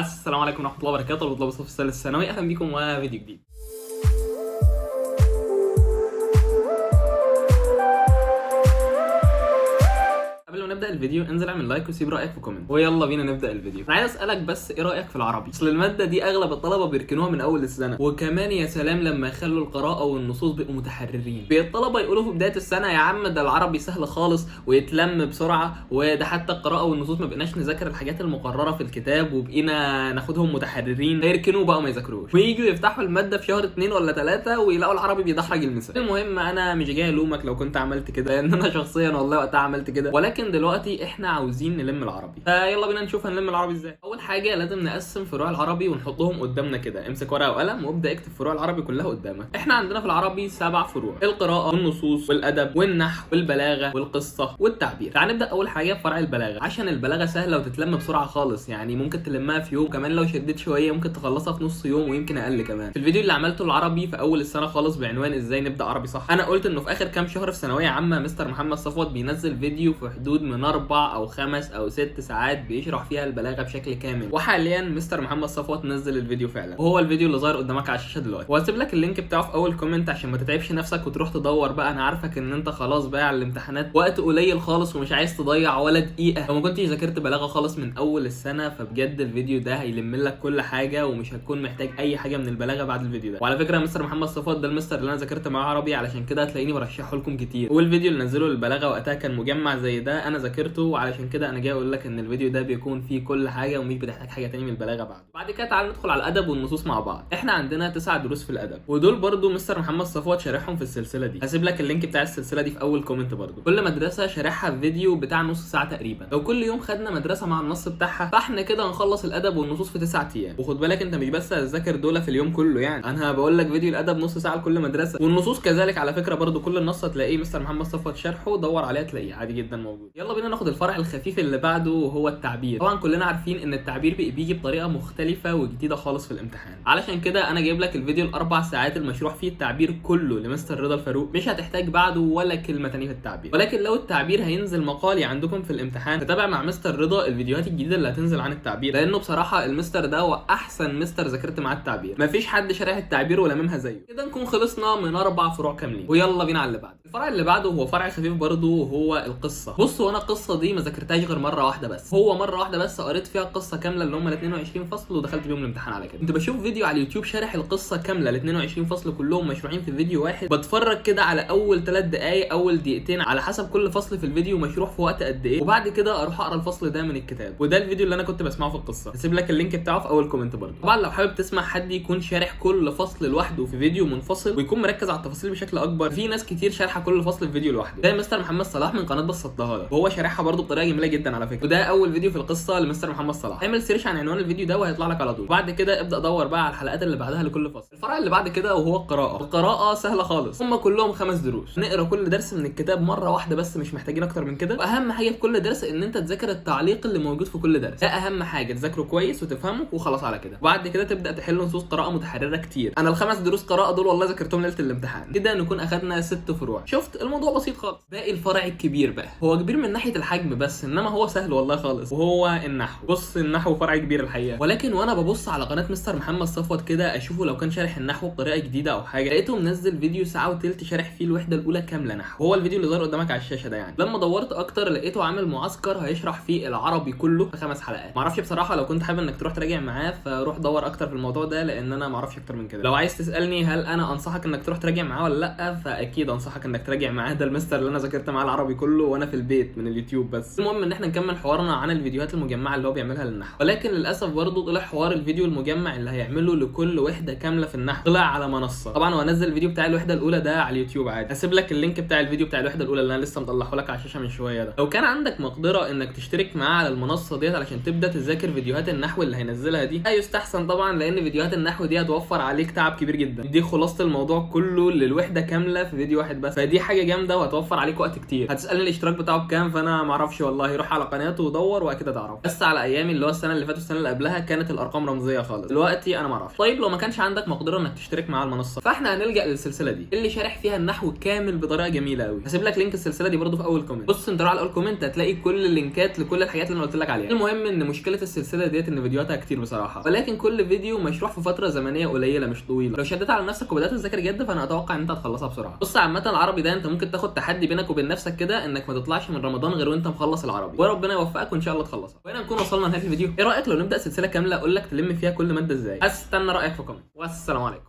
السلام عليكم ورحمه الله وبركاته. طلاب الصف الثالث الثانوي، اهلا بكم وفيديو جديد. قبل ما نبدا الفيديو انزل اعمل لايك وسيب رايك في كومنت، ويلا بينا نبدا الفيديو. انا عايز اسالك بس ايه رايك في العربي؟ اصل الماده دي اغلب الطلبه بيركنوها من اول السنه، وكمان يا سلام لما يخلوا القراءه والنصوص بيبقوا متحررين. الطلبه يقولوا في بدايه السنه يا عم ده العربي سهل خالص ويتلم بسرعه، وده حتى القراءه والنصوص ما بقيناش نذاكر الحاجات المقرره في الكتاب وبقينا ناخدهم متحررين، هيركنوه بقى وما يذاكروش، وييجوا يفتحوا الماده في شهر 2 ولا 3 ويلاقوا العربي بيدحرج المثال. المهم انا مش جاي الومك لو كنت عملت كده، لان انا شخصيا والله وقتها عملت كده، ولكن دلوقتي احنا عاوزين نلم العربي، فيلا بينا نشوف هنلم العربي ازاي. اول حاجه لازم نقسم فروع العربي ونحطهم قدامنا كده. امسك ورقه وقلم وابدا اكتب فروع العربي كلها قدامك. احنا عندنا في العربي 7 فروع: القراءه والنصوص والادب والنحو والبلاغه والقصه والتعبير. تعال نبدا اول حاجه بفرع البلاغه، عشان البلاغه سهله وتتلم بسرعه خالص، يعني ممكن تلمها في يوم، كمان لو شديت شويه ممكن تخلصها في نص يوم ويمكن اقل كمان. في الفيديو اللي عملته العربي في اول السنه خالص بعنوان ازاي نبدا عربي صح، انا قلت انه في اخر كام شهر في ثانويه عامه مستر محمد صفوت بينزل فيديو في حدود من 4 أو 5 أو 6 ساعات بيشرح فيها البلاغه بشكل كامل، وحاليا مستر محمد صفوت نزل الفيديو فعلا، وهو الفيديو اللي ظاهر قدامك على الشاشه دلوقتي، وهسيب لك اللينك بتاعه في اول كومنت عشان ما تتعبش نفسك وتروح تدور بقى. انا عارفك ان انت خلاص بقى على الامتحانات وقت قليل خالص ومش عايز تضيع ولا دقيقه، لو ما كنتش ذاكرت بلاغه خالص من اول السنه، فبجد الفيديو ده هيلم لك كل حاجه ومش هتكون محتاج اي حاجه من البلاغه بعد الفيديو ده. وعلى فكره مستر محمد صفوت ده المستر اللي انا ذاكرت معاه عربي، علشان كده هتلاقيني برشحه لكم كتير، والفيديو اللي نزله للبلاغه وقتها كان مجمع زي ده انا ذاكرته، وعلشان كده انا جاي اقول لك ان الفيديو ده بيكون فيه كل حاجه ومش بتحتاج حاجه تاني من البلاغه بعد كده تعال ندخل على الادب والنصوص مع بعض. احنا عندنا 9 دروس في الادب، ودول برضو مستر محمد صفوت شارحهم في السلسله دي، هسيب لك اللينك بتاع السلسله دي في اول كومنت برضو. كل مدرسه شارحها في فيديو بتاع نص ساعه تقريبا، لو كل يوم خدنا مدرسه مع النص بتاعها فاحنا كده هنخلص الادب والنصوص في 9 ايام. وخد بالك انت مش بس هتذاكر دول في اليوم كله، يعني انا بقول لك فيديو الادب نص ساعه لكل مدرسه، والنصوص كذلك على فكره برضو كل النص هتلاقيه مستر محمد صفوت شرحه، دور عليه تلاقيه عادي جدا موجود. يلا بينا ناخد الفرع الخفيف اللي بعده وهو التعبير. طبعا كلنا عارفين ان التعبير بيجي بطريقه مختلفه وجديده خالص في الامتحان، علشان كده انا جايب لك الفيديو ال4 ساعات المشروح فيه التعبير كله لمستر رضا الفاروق، مش هتحتاج بعده ولا كلمه ثانيه في التعبير. ولكن لو التعبير هينزل مقالي عندكم في الامتحان تتابع مع مستر رضا الفيديوهات الجديده اللي هتنزل عن التعبير، لانه بصراحه المستر ده هو احسن مستر ذاكرت معاه التعبير، مفيش حد شارح التعبير ولا ممها زيه. كده نكون خلصنا من 4 فروع كاملين، ويلا بينا على اللي بعده. الفرع اللي بعده هو فرع خفيف برضه وهو القصه. بصوا انا القصه دي ما ذاكرتهاش غير مره واحده بس، هو مره واحده بس قريت فيها القصه كامله اللي هم ال 22 فصل ودخلت بيهم الامتحان. على كده كنت بشوف فيديو على اليوتيوب شارح القصه كامله ال 22 فصل كلهم مشروعين في فيديو واحد، بتفرج كده على اول 3 دقائق اول دقيقتين على حسب كل فصل في الفيديو مشروح في وقت قد ايه، وبعد كده اروح اقرا الفصل ده من الكتاب، وده الفيديو اللي انا كنت بسمعه في القصه. هسيب لك اللينك بتاعه في اول كومنت برضه. طبعا لو حابب تسمع حد يكون شارح كل فصل لوحده في فيديو منفصل ويكون مركز على التفاصيل بشكل اكبر، في ناس كتير شارحه كل فصل في فيديو لوحده، زي مستر محمد صلاح من قناه بسطتها لك، وهو شارحها برضه بطريقه جميله جدا على فكره، وده اول فيديو في القصه لمستر محمد صلاح. اعمل سيرش عن عنوان الفيديو ده وهيطلع لك على طول، بعد كده ابدا دور بقى على الحلقات اللي بعدها لكل فصل. الفرع اللي بعد كده وهو القراءه سهله خالص، هم كلهم 5 دروس، نقرا كل درس من الكتاب مره واحده بس، مش محتاجين اكتر من كده، واهم حاجه في كل درس ان انت تذاكر التعليق اللي موجود في كل درس، ده اهم حاجه، تذاكره كويس وتفهمه وخلاص على كده. وبعد كده تبدا تحل نصوص قراءه متحرره كتير. انا ال5 دروس قراءه دول والله ذاكرتهم ليله الامتحان، كده نكون اخدنا 6 فروع. شفت الموضوع بسيط خالص. باقي الفرع الكبير بقى، هو كبير من ناحيه الحجم بس، انما هو سهل والله خالص، وهو النحو. بص النحو فرع كبير الحقيقه، ولكن وانا ببص على قناه مستر محمد صفوت كده اشوفه لو كان شارح النحو بطريقه جديده او حاجه، لقيته منزل فيديو ساعه وثلث شارح فيه الوحده الاولى كامله نحو، هو الفيديو اللي ظهر قدامك على الشاشه ده. يعني لما دورت اكتر لقيته عامل معسكر هيشرح فيه العربي كله في 5 حلقات. معرفش بصراحه، لو كنت حابب انك تروح تراجع معاه فروح دور اكتر في الموضوع ده، لان انا معرفش اكتر من كده. لو عايز تسالني هل انا انصحك انك تروح تراجع معاه ولا لا، فاكيد انصحك انك تراجع معاه، ده المستر اللي انا ذاكرت معاه العربي كله وانا في البيت من اليوتيوب بس. المهم ان احنا نكمل حوارنا عن الفيديوهات المجمعه اللي هو بيعملها للنحو، ولكن للاسف برضه طلع حوار الفيديو المجمع اللي هيعمله لكل وحده كامله في النحو طلع على منصه. طبعا هو نزل الفيديو بتاع الوحده الاولى ده على اليوتيوب عادي، هسيب لك اللينك بتاع الفيديو بتاع الوحده الاولى اللي انا لسه مطلعه لك على الشاشه من شويه ده. لو كان عندك مقدره انك تشترك معاه على المنصه ديت علشان تبدا تذاكر فيديوهات النحو اللي هينزلها دي، يستحسن طبعا، لان فيديوهات النحو دي هتوفر عليك تعب كبير جدا. دي خلاصه الموضوع كله للوحده كامله في فيديو واحد بس، فدي حاجه جامده وهتوفر عليك وقت كتير. هتسالني الاشتراك بتاعه بكام؟ فاهم؟ فانا ما اعرفش والله، روح على قناته ودور واكيد هتعرف. بس على ايامي اللي هو السنه اللي فاتت والسنه اللي قبلها كانت الارقام رمزيه خالص، دلوقتي انا ما اعرفش. طيب لو ما كانش عندك مقدره انك تشترك مع المنصه، فاحنا هنلجا للسلسله دي اللي شارح فيها النحو كامل بطريقه جميله قوي. هسيب لك لينك السلسله دي برده في اول كومنت. بص انت روح على اول كومنت هتلاقي كل اللينكات لكل الحاجات اللي انا قلت لك عليها. المهم ان مشكله السلسله ديت ان فيديوهاتها كتير بصراحه، ولكن كل فيديو مشروح في فتره زمنيه قليله مش طويله. لو شديت على نفسك وبدات تذاكر جد فانا اتوقع ان انت هتخلصها بسرعه. بص عامه العربي ده انت ممكن تاخد تحدي بينك وبين نفسك كده انك ما تطلعش من رمضان غير وانت مخلص العربي، وربنا يوفقك وان شاء الله تخلصها. وهنا نكون وصلنا لنهايه الفيديو. ايه رايك لو نبدا سلسله كامله اقول لك تلم فيها كل ماده ازاي؟ استنى رايك في كومنت، والسلام عليكم.